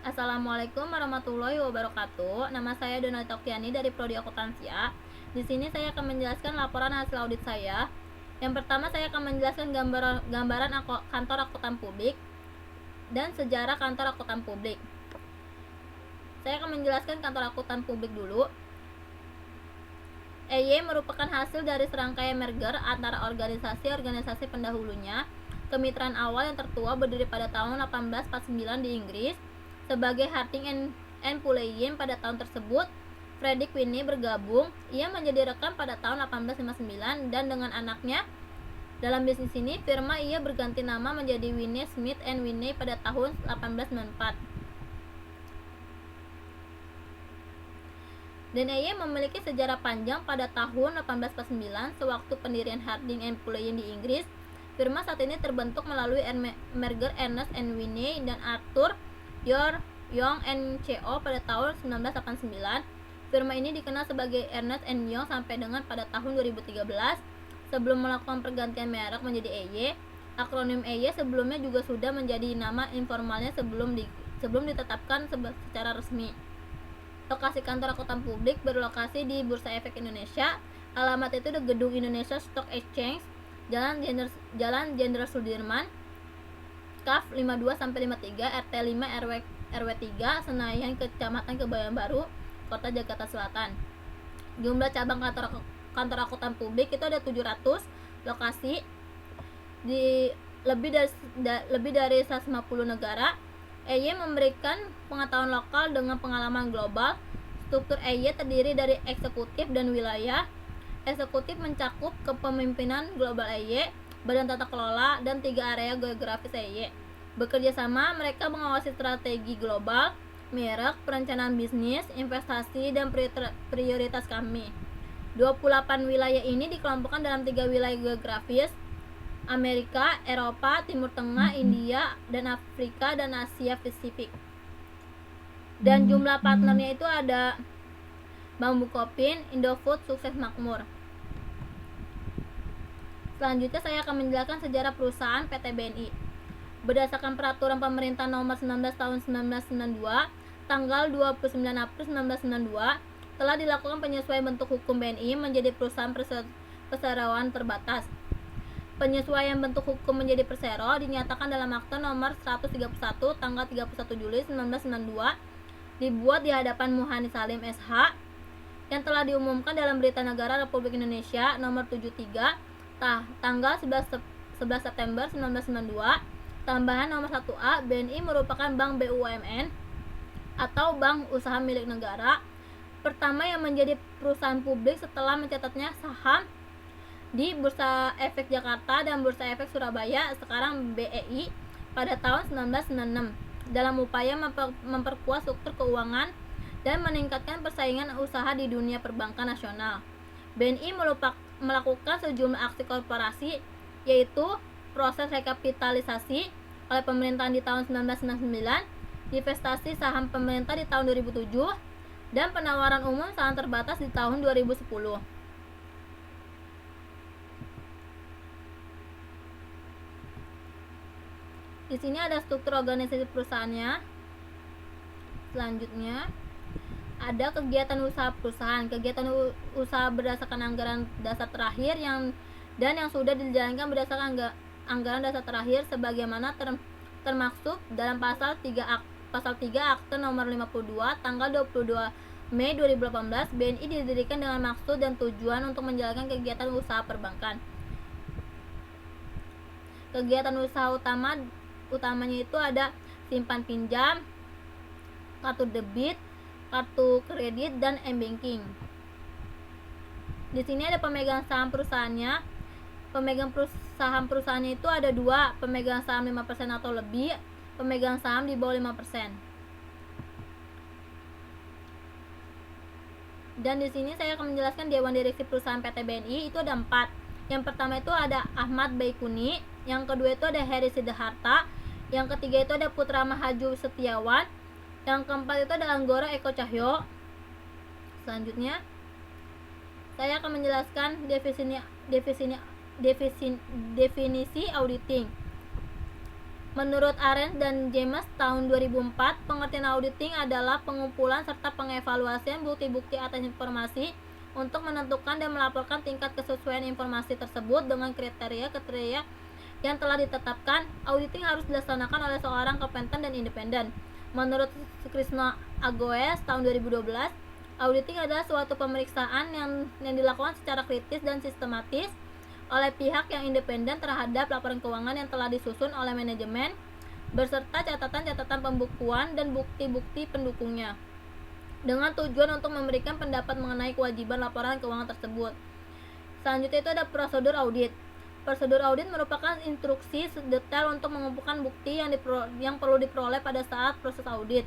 Assalamualaikum warahmatullahi wabarakatuh. Nama saya Donald Oktiani dari Prodi Akuntansia. Di sini saya akan menjelaskan laporan hasil audit saya. Yang pertama, saya akan menjelaskan gambaran kantor akuntan publik dan sejarah kantor akuntan publik. Saya akan menjelaskan kantor akuntan publik dulu. EY merupakan hasil dari serangkaian merger antara organisasi-organisasi pendahulunya. Kemitraan awal yang tertua berdiri pada tahun 1849 di Inggris. Sebagai Harding and Puleyin pada tahun tersebut, Frederick Whinney bergabung. Ia menjadi rekan pada tahun 1859 dan dengan anaknya. Dalam bisnis ini, firma ia berganti nama menjadi Whinney Smith and Whinney pada tahun 1894. Dan ia memiliki sejarah panjang. Pada tahun 1849, sewaktu pendirian Harding and Puleyin di Inggris, firma saat ini terbentuk melalui merger Ernest and Whinney dan Arthur Young and Co. pada tahun 1989. Firma ini dikenal sebagai Ernest and Young sampai dengan pada tahun 2013 sebelum melakukan pergantian merek menjadi EY. Akronim EY sebelumnya juga sudah menjadi nama informalnya sebelum ditetapkan secara resmi. Lokasi kantor akuntan publik berlokasi di Bursa Efek Indonesia. Alamat itu di Gedung Indonesia Stock Exchange, Jalan Jenderal Sudirman, KAF 52-53, RT 5 RW 3, Senayan, Kecamatan Kebayoran Baru, Kota Jakarta Selatan. Jumlah cabang kantor akuntan publik itu ada 700 lokasi di lebih dari 150 negara. EY memberikan pengetahuan lokal dengan pengalaman global. Struktur EY terdiri dari eksekutif dan wilayah. Eksekutif mencakup kepemimpinan global EY, badan tata kelola, dan 3 area geografis EY. Bekerja sama, mereka mengawasi strategi global, merek, perencanaan bisnis, investasi, dan prioritas kami. 28 wilayah ini dikelompokkan dalam 3 wilayah geografis: Amerika, Eropa, Timur Tengah, India, dan Afrika, dan Asia Pasifik. Dan jumlah partnernya itu ada Bank Bukopin, Indofood, Sukses Makmur. Selanjutnya saya akan menjelaskan sejarah perusahaan PT BNI. Berdasarkan peraturan pemerintah nomor 19 tahun 1992, tanggal 29 April 1992, telah dilakukan penyesuaian bentuk hukum BNI menjadi perusahaan perseroan terbatas. Penyesuaian bentuk hukum menjadi persero dinyatakan dalam akte nomor 131 tanggal 31 Juli 1992, dibuat di hadapan Muhani Salim SH, yang telah diumumkan dalam Berita Negara Republik Indonesia nomor 73 tanggal 11 September 1992. Tambahan nomor 1A, BNI merupakan bank BUMN atau bank usaha milik negara pertama yang menjadi perusahaan publik setelah mencatatnya saham di Bursa Efek Jakarta dan Bursa Efek Surabaya, sekarang BEI, pada tahun 1996, dalam upaya memperkuat struktur keuangan dan meningkatkan persaingan usaha di dunia perbankan nasional. BNI melakukan sejumlah aksi korporasi, yaitu proses rekapitalisasi oleh pemerintahan di tahun 1999, divestasi saham pemerintah di tahun 2007, dan penawaran umum saham terbatas di tahun 2010. Di sini ada struktur organisasi perusahaannya. Selanjutnya ada kegiatan usaha perusahaan. Kegiatan usaha berdasarkan anggaran dasar terakhir yang sudah dijalankan berdasarkan anggaran dasar terakhir sebagaimana termaksud dalam pasal 3 Akte nomor 52 tanggal 22 Mei 2018. BNI didirikan dengan maksud dan tujuan untuk menjalankan kegiatan usaha perbankan. Kegiatan usaha utamanya itu ada simpan pinjam, kartu debit, kartu kredit, dan m-banking. Di sini ada pemegang saham perusahaannya. Pemegang saham perusahaannya itu ada 2, pemegang saham 5% atau lebih, pemegang saham di bawah 5%. Dan di sini saya akan menjelaskan dewan direksi perusahaan PT BNI itu ada 4. Yang pertama itu ada Ahmad Baikuni, yang kedua itu ada Heri Siddharta, yang ketiga itu ada Putra Mahaju Setiawan, yang keempat itu ada Anggoro Eko Cahyo. Selanjutnya saya akan menjelaskan definisi auditing. Menurut Arendt dan James tahun 2004, pengertian auditing adalah pengumpulan serta pengevaluasian bukti-bukti atas informasi untuk menentukan dan melaporkan tingkat kesesuaian informasi tersebut dengan kriteria-kriteria yang telah ditetapkan. Auditing harus dilaksanakan oleh seorang kompeten dan independen. Menurut Krishna Agoes tahun 2012, auditing adalah suatu pemeriksaan yang dilakukan secara kritis dan sistematis oleh pihak yang independen terhadap laporan keuangan yang telah disusun oleh manajemen beserta catatan-catatan pembukuan dan bukti-bukti pendukungnya dengan tujuan untuk memberikan pendapat mengenai kewajiban laporan keuangan tersebut. Selanjutnya itu ada prosedur audit. Prosedur audit merupakan instruksi detail untuk mengumpulkan bukti yang perlu diperoleh pada saat proses audit.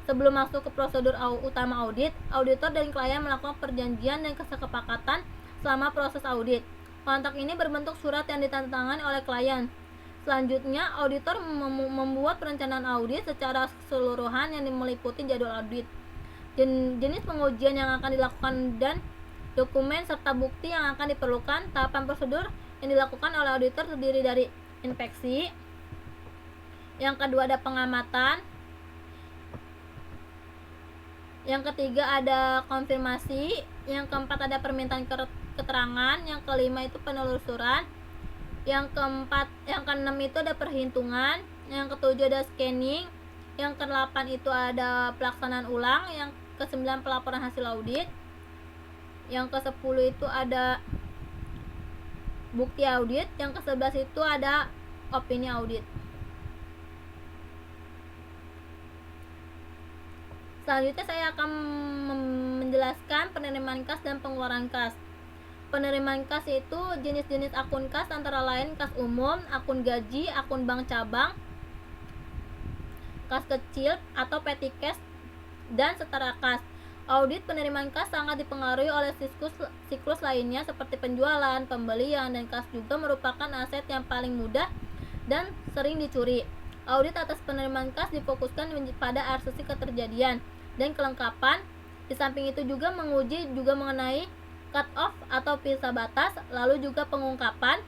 Sebelum masuk ke prosedur utama audit, auditor dan klien melakukan perjanjian dan kesepakatan selama proses audit. Kontrak ini berbentuk surat yang ditandatangani oleh klien. Selanjutnya, auditor membuat perencanaan audit secara keseluruhan yang meliputi jadwal audit, jenis pengujian yang akan dilakukan, dan dokumen serta bukti yang akan diperlukan. Tahapan prosedur yang dilakukan oleh auditor terdiri dari inspeksi, yang kedua ada pengamatan, yang ketiga ada konfirmasi, yang keempat ada permintaan keterangan, yang kelima itu penelusuran, yang keenam itu ada perhitungan, yang ketujuh ada scanning, yang kedelapan itu ada pelaksanaan ulang, yang kesembilan pelaporan hasil audit, yang kesepuluh itu ada bukti audit, yang kesebelas itu ada opini audit. Selanjutnya saya akan menjelaskan penerimaan kas dan pengeluaran kas. Penerimaan kas itu jenis-jenis akun kas antara lain kas umum, akun gaji, akun bank cabang, kas kecil atau petty cash, dan setara kas. Audit penerimaan kas sangat dipengaruhi oleh siklus lainnya seperti penjualan, pembelian, dan kas juga merupakan aset yang paling mudah dan sering dicuri. Audit atas penerimaan kas difokuskan pada asesi keterjadian dan kelengkapan. Di samping itu juga menguji juga mengenai cut off atau pisah batas, lalu juga pengungkapan.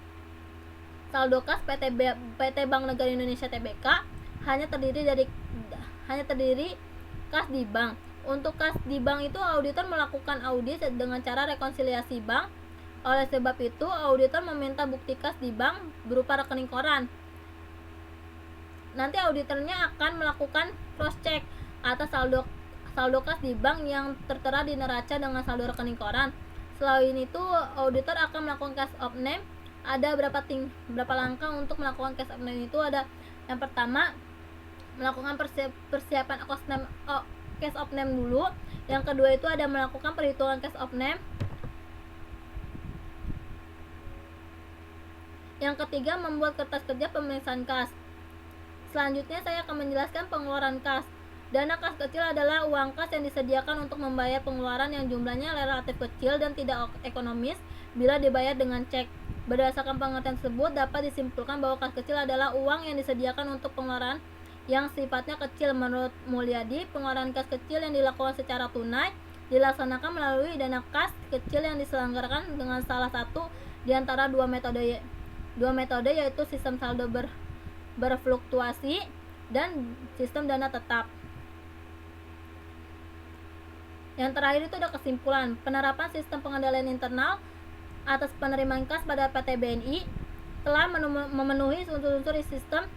Saldo kas PT Bank Negara Indonesia Tbk hanya terdiri kas di bank. Untuk kas di bank itu auditor melakukan audit dengan cara rekonsiliasi bank. Oleh sebab itu auditor meminta bukti kas di bank berupa rekening koran. Nanti auditornya akan melakukan cross check atas saldo kas di bank yang tertera di neraca dengan saldo rekening koran. Selain itu, auditor akan melakukan cash of name. Ada berapa langkah untuk melakukan cash of name itu? Ada yang pertama, melakukan persiapan cash of name dulu. Yang kedua itu ada melakukan perhitungan cash of name. Yang ketiga, membuat kertas kerja pemeriksaan kas. Selanjutnya saya akan menjelaskan pengeluaran kas. Dana kas kecil adalah uang kas yang disediakan untuk membayar pengeluaran yang jumlahnya relatif kecil dan tidak ekonomis bila dibayar dengan cek. Berdasarkan pengertian tersebut dapat disimpulkan bahwa kas kecil adalah uang yang disediakan untuk pengeluaran yang sifatnya kecil. Menurut Mulyadi, pengeluaran kas kecil yang dilakukan secara tunai dilaksanakan melalui dana kas kecil yang diselenggarakan dengan salah satu di antara dua metode yaitu sistem saldo berfluktuasi dan sistem dana tetap. Yang terakhir itu ada kesimpulan. Penerapan sistem pengendalian internal atas penerimaan kas pada PT BNI telah memenuhi unsur-unsur sistem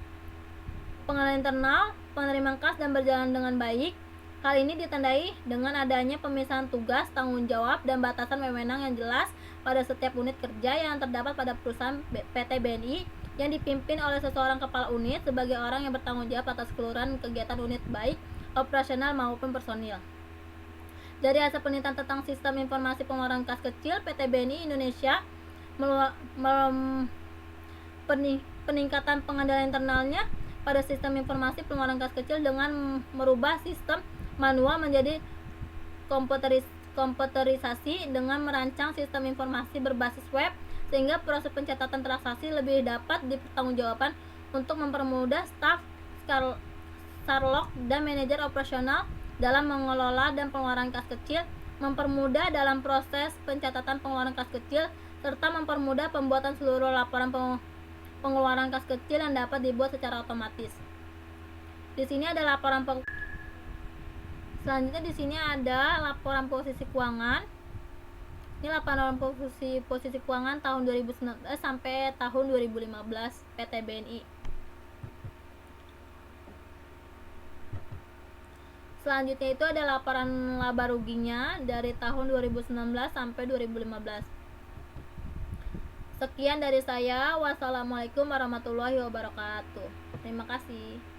pengendalian internal penerimaan kas dan berjalan dengan baik. Hal ini ditandai dengan adanya pemisahan tugas, tanggung jawab, dan batasan wewenang yang jelas pada setiap unit kerja yang terdapat pada perusahaan PT BNI yang dipimpin oleh seseorang kepala unit sebagai orang yang bertanggung jawab atas keseluruhan kegiatan unit baik operasional maupun personil. Dari hasil penelitian tentang sistem informasi pengeluaran kas kecil, PT BNI Indonesia peningkatan pengendalian internalnya pada sistem informasi pengeluaran kas kecil dengan merubah sistem manual menjadi komputerisasi dengan merancang sistem informasi berbasis web sehingga proses pencatatan transaksi lebih dapat dipertanggungjawabkan untuk mempermudah staf, Sherlock, dan manajer operasional dalam mengelola dan pengeluaran kas kecil, mempermudah dalam proses pencatatan pengeluaran kas kecil, serta mempermudah pembuatan seluruh laporan pengeluaran kas kecil yang dapat dibuat secara otomatis. Di sini ada laporan selanjutnya di sini ada laporan posisi keuangan. Ini laporan posisi keuangan tahun 2019 sampai tahun 2015 PT BNI. Selanjutnya itu ada laporan laba ruginya dari tahun 2019 sampai 2015. Sekian dari saya. Wassalamualaikum warahmatullahi wabarakatuh. Terima kasih.